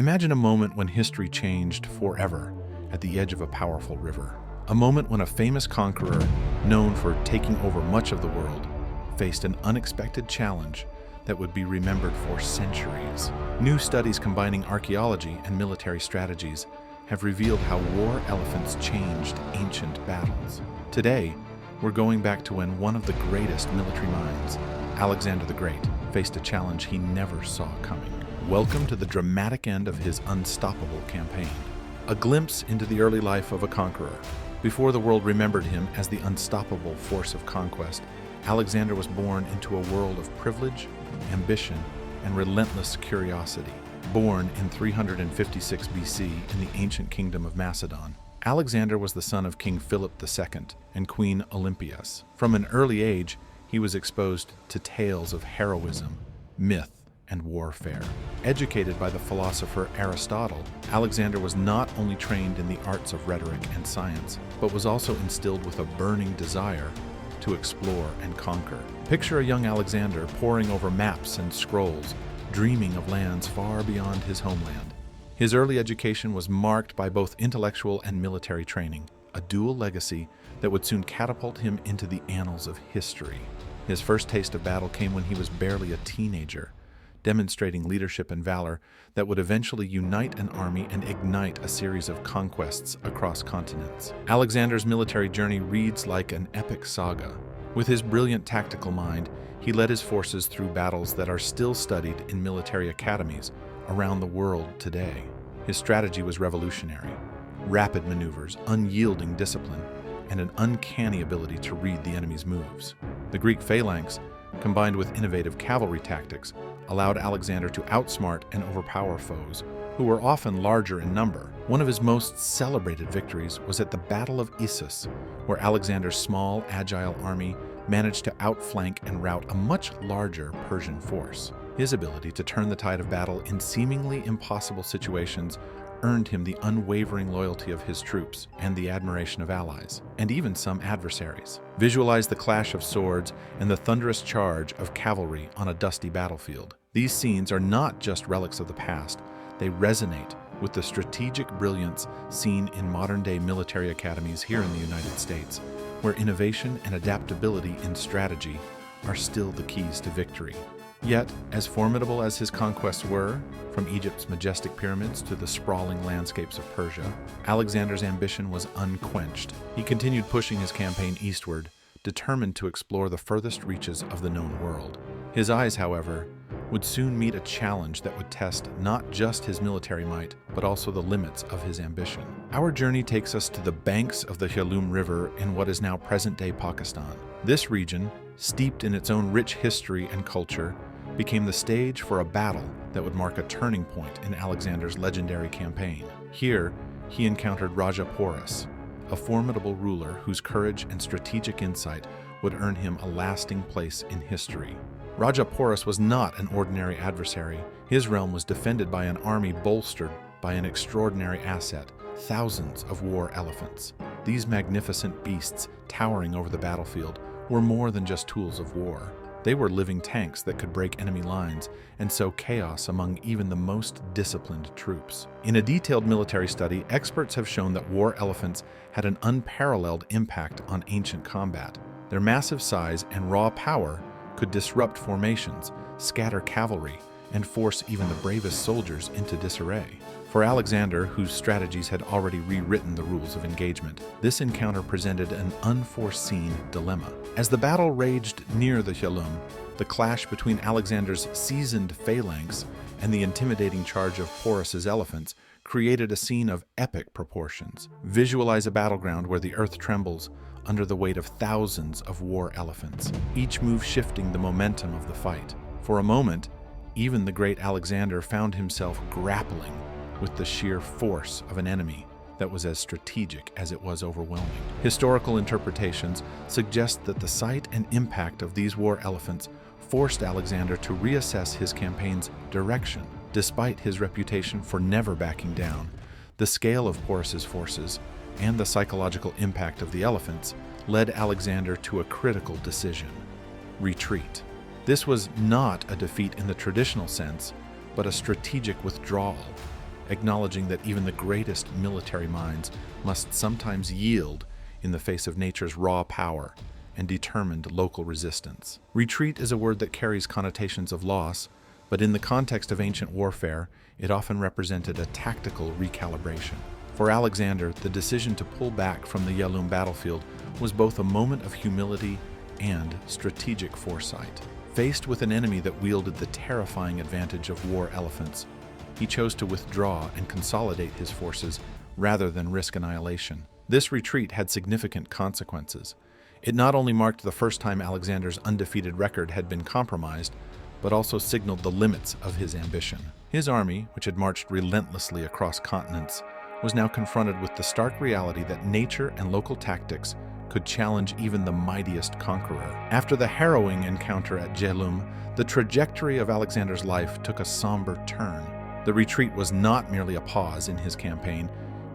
Imagine a moment when history changed forever at the edge of a powerful river. A moment when a famous conqueror, known for taking over much of the world, faced an unexpected challenge that would be remembered for centuries. New studies combining archaeology and military strategies have revealed how war elephants changed ancient battles. Today, we're going back to when one of the greatest military minds, Alexander the Great, faced a challenge he never saw coming. Welcome to the dramatic end of his unstoppable campaign. A glimpse into the early life of a conqueror. Before the world remembered him as the unstoppable force of conquest, Alexander was born into a world of privilege, ambition, and relentless curiosity. Born in 356 BC in the ancient kingdom of Macedon, Alexander was the son of King Philip II and Queen Olympias. From an early age, he was exposed to tales of heroism, myth, and warfare. Educated by the philosopher Aristotle, Alexander was not only trained in the arts of rhetoric and science, but was also instilled with a burning desire to explore and conquer. Picture a young Alexander poring over maps and scrolls, dreaming of lands far beyond his homeland. His early education was marked by both intellectual and military training, a dual legacy that would soon catapult him into the annals of history. His first taste of battle came when he was barely a teenager, demonstrating leadership and valor that would eventually unite an army and ignite a series of conquests across continents. Alexander's military journey reads like an epic saga. With his brilliant tactical mind, he led his forces through battles that are still studied in military academies around the world today. His strategy was revolutionary: rapid maneuvers, unyielding discipline, and an uncanny ability to read the enemy's moves. The Greek phalanx, combined with innovative cavalry tactics, allowed Alexander to outsmart and overpower foes, who were often larger in number. One of his most celebrated victories was at the Battle of Issus, where Alexander's small, agile army managed to outflank and rout a much larger Persian force. His ability to turn the tide of battle in seemingly impossible situations earned him the unwavering loyalty of his troops and the admiration of allies, and even some adversaries. Visualize the clash of swords and the thunderous charge of cavalry on a dusty battlefield. These scenes are not just relics of the past, they resonate with the strategic brilliance seen in modern-day military academies here in the United States, where innovation and adaptability in strategy are still the keys to victory. Yet, as formidable as his conquests were, from Egypt's majestic pyramids to the sprawling landscapes of Persia, Alexander's ambition was unquenched. He continued pushing his campaign eastward, determined to explore the furthest reaches of the known world. His eyes, however, would soon meet a challenge that would test not just his military might, but also the limits of his ambition. Our journey takes us to the banks of the Jehlum River in what is now present-day Pakistan. This region, steeped in its own rich history and culture, became the stage for a battle that would mark a turning point in Alexander's legendary campaign. Here, he encountered Raja Porus, a formidable ruler whose courage and strategic insight would earn him a lasting place in history. Raja Porus was not an ordinary adversary. His realm was defended by an army bolstered by an extraordinary asset: thousands of war elephants. These magnificent beasts, towering over the battlefield, were more than just tools of war. They were living tanks that could break enemy lines and sow chaos among even the most disciplined troops. In a detailed military study, experts have shown that war elephants had an unparalleled impact on ancient combat. Their massive size and raw power could disrupt formations, scatter cavalry, and force even the bravest soldiers into disarray. For Alexander, whose strategies had already rewritten the rules of engagement, this encounter presented an unforeseen dilemma. As the battle raged near the Jehlum, the clash between Alexander's seasoned phalanx and the intimidating charge of Porus's elephants created a scene of epic proportions. Visualize a battleground where the earth trembles under the weight of thousands of war elephants, each move shifting the momentum of the fight. For a moment, even the great Alexander found himself grappling with the sheer force of an enemy that was as strategic as it was overwhelming. Historical interpretations suggest that the sight and impact of these war elephants forced Alexander to reassess his campaign's direction. Despite his reputation for never backing down, the scale of Porus's forces and the psychological impact of the elephants led Alexander to a critical decision: retreat. This was not a defeat in the traditional sense, but a strategic withdrawal. acknowledging that even the greatest military minds must sometimes yield in the face of nature's raw power and determined local resistance. Retreat is a word that carries connotations of loss, but in the context of ancient warfare, it often represented a tactical recalibration. For Alexander, the decision to pull back from the Jehlum battlefield was both a moment of humility and strategic foresight. Faced with an enemy that wielded the terrifying advantage of war elephants, he chose to withdraw and consolidate his forces rather than risk annihilation. This retreat had significant consequences. It not only marked the first time Alexander's undefeated record had been compromised, but also signaled the limits of his ambition. His army, which had marched relentlessly across continents, was now confronted with the stark reality that nature and local tactics could challenge even the mightiest conqueror. After the harrowing encounter at Jehlum, the trajectory of Alexander's life took a somber turn. The retreat was not merely a pause in his campaign,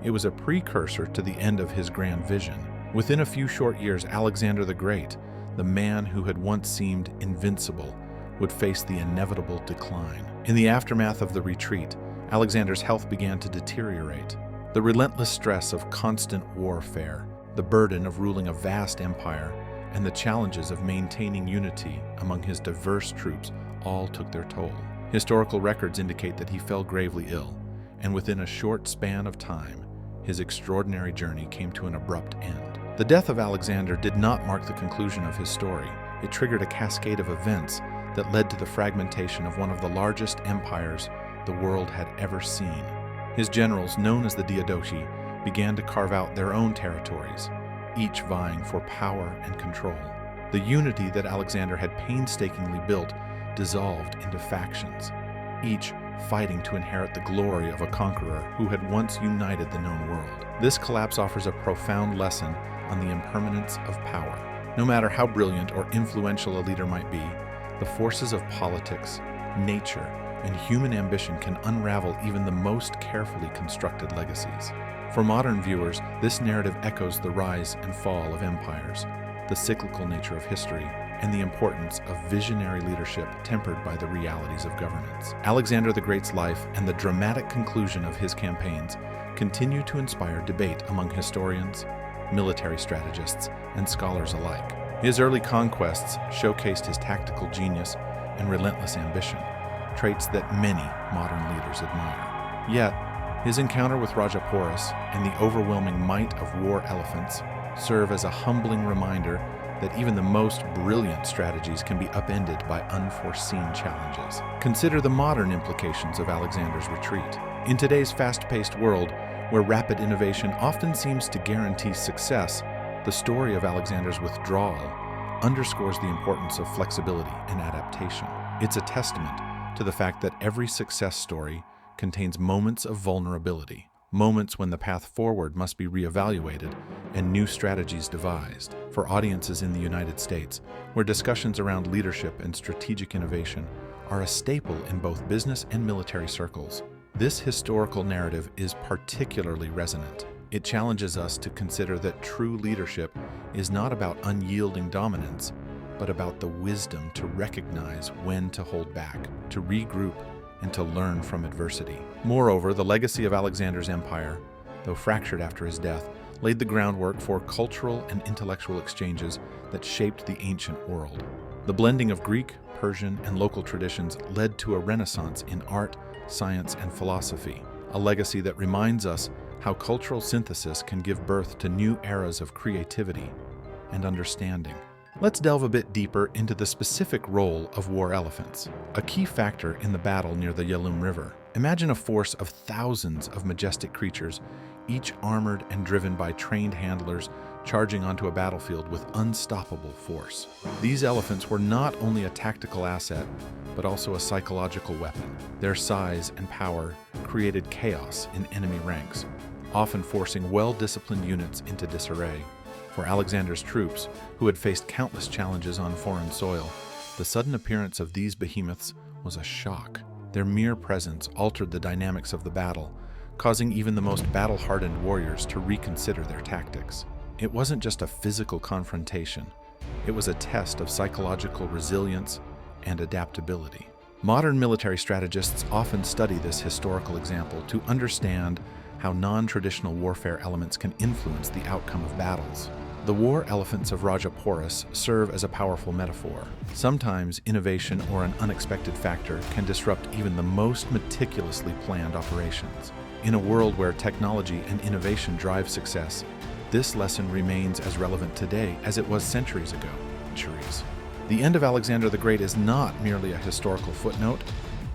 it was a precursor to the end of his grand vision. Within a few short years, Alexander the Great, the man who had once seemed invincible, would face the inevitable decline. In the aftermath of the retreat, Alexander's health began to deteriorate. The relentless stress of constant warfare, the burden of ruling a vast empire, and the challenges of maintaining unity among his diverse troops all took their toll. Historical records indicate that he fell gravely ill, and within a short span of time, his extraordinary journey came to an abrupt end. The death of Alexander did not mark the conclusion of his story. It triggered a cascade of events that led to the fragmentation of one of the largest empires the world had ever seen. His generals, known as the Diadochi, began to carve out their own territories, each vying for power and control. The unity that Alexander had painstakingly built dissolved into factions, each fighting to inherit the glory of a conqueror who had once united the known world. This collapse offers a profound lesson on the impermanence of power. No matter how brilliant or influential a leader might be, the forces of politics, nature, and human ambition can unravel even the most carefully constructed legacies. For modern viewers, this narrative echoes the rise and fall of empires, the cyclical nature of history, and the importance of visionary leadership tempered by the realities of governance. Alexander the Great's life and the dramatic conclusion of his campaigns continue to inspire debate among historians, military strategists, and scholars alike. His early conquests showcased his tactical genius and relentless ambition, traits that many modern leaders admire. Yet, his encounter with Raja Porus and the overwhelming might of war elephants serve as a humbling reminder that even the most brilliant strategies can be upended by unforeseen challenges. Consider the modern implications of Alexander's retreat. In today's fast-paced world, where rapid innovation often seems to guarantee success, the story of Alexander's withdrawal underscores the importance of flexibility and adaptation. It's a testament to the fact that every success story contains moments of vulnerability, moments when the path forward must be reevaluated and new strategies devised. For audiences in the United States, where discussions around leadership and strategic innovation are a staple in both business and military circles, this historical narrative is particularly resonant. It challenges us to consider that true leadership is not about unyielding dominance, but about the wisdom to recognize when to hold back, to regroup, and to learn from adversity. Moreover, the legacy of Alexander's empire, though fractured after his death, laid the groundwork for cultural and intellectual exchanges that shaped the ancient world. The blending of Greek, Persian, and local traditions led to a renaissance in art, science, and philosophy, a legacy that reminds us how cultural synthesis can give birth to new eras of creativity and understanding. Let's delve a bit deeper into the specific role of war elephants, a key factor in the battle near the Jehlum River. Imagine a force of thousands of majestic creatures, each armored and driven by trained handlers, charging onto a battlefield with unstoppable force. These elephants were not only a tactical asset, but also a psychological weapon. Their size and power created chaos in enemy ranks, often forcing well-disciplined units into disarray. For Alexander's troops, who had faced countless challenges on foreign soil, the sudden appearance of these behemoths was a shock. Their mere presence altered the dynamics of the battle, causing even the most battle-hardened warriors to reconsider their tactics. It wasn't just a physical confrontation, it was a test of psychological resilience and adaptability. Modern military strategists often study this historical example to understand how non-traditional warfare elements can influence the outcome of battles. The war elephants of Raja Porus serve as a powerful metaphor. Sometimes innovation or an unexpected factor can disrupt even the most meticulously planned operations. In a world where technology and innovation drive success, this lesson remains as relevant today as it was centuries ago. The end of Alexander the Great is not merely a historical footnote,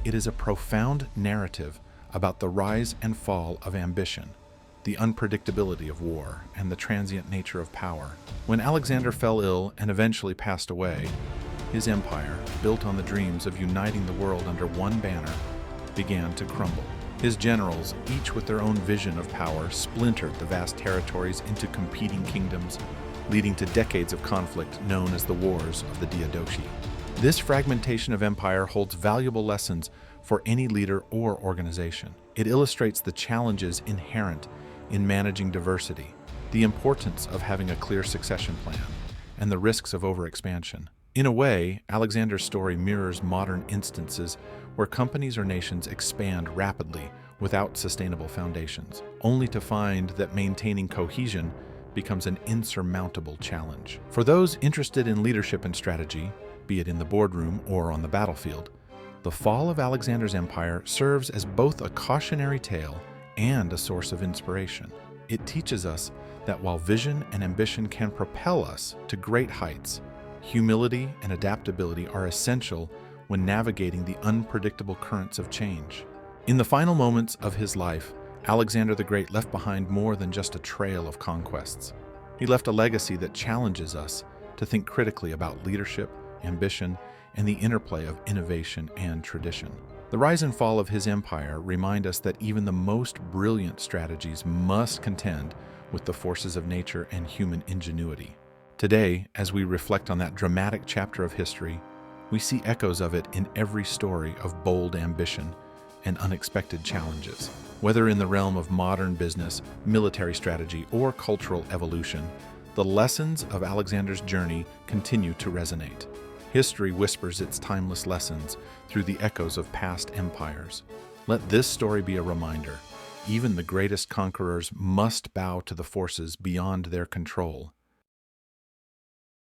it is a profound narrative about the rise and fall of ambition, the unpredictability of war, and the transient nature of power. When Alexander fell ill and eventually passed away, his empire, built on the dreams of uniting the world under one banner, began to crumble. His generals, each with their own vision of power, splintered the vast territories into competing kingdoms, leading to decades of conflict known as the Wars of the Diadochi. This fragmentation of empire holds valuable lessons for any leader or organization. It illustrates the challenges inherent in managing diversity, the importance of having a clear succession plan, and the risks of overexpansion. In a way, Alexander's story mirrors modern instances where companies or nations expand rapidly without sustainable foundations, only to find that maintaining cohesion becomes an insurmountable challenge. For those interested in leadership and strategy, be it in the boardroom or on the battlefield, the fall of Alexander's empire serves as both a cautionary tale and a source of inspiration. It teaches us that while vision and ambition can propel us to great heights, humility and adaptability are essential when navigating the unpredictable currents of change. In the final moments of his life, Alexander the Great left behind more than just a trail of conquests. He left a legacy that challenges us to think critically about leadership, ambition, and the interplay of innovation and tradition. The rise and fall of his empire remind us that even the most brilliant strategies must contend with the forces of nature and human ingenuity. Today, as we reflect on that dramatic chapter of history, we see echoes of it in every story of bold ambition and unexpected challenges. Whether in the realm of modern business, military strategy, or cultural evolution, the lessons of Alexander's journey continue to resonate. History whispers its timeless lessons through the echoes of past empires. Let this story be a reminder. Even the greatest conquerors must bow to the forces beyond their control,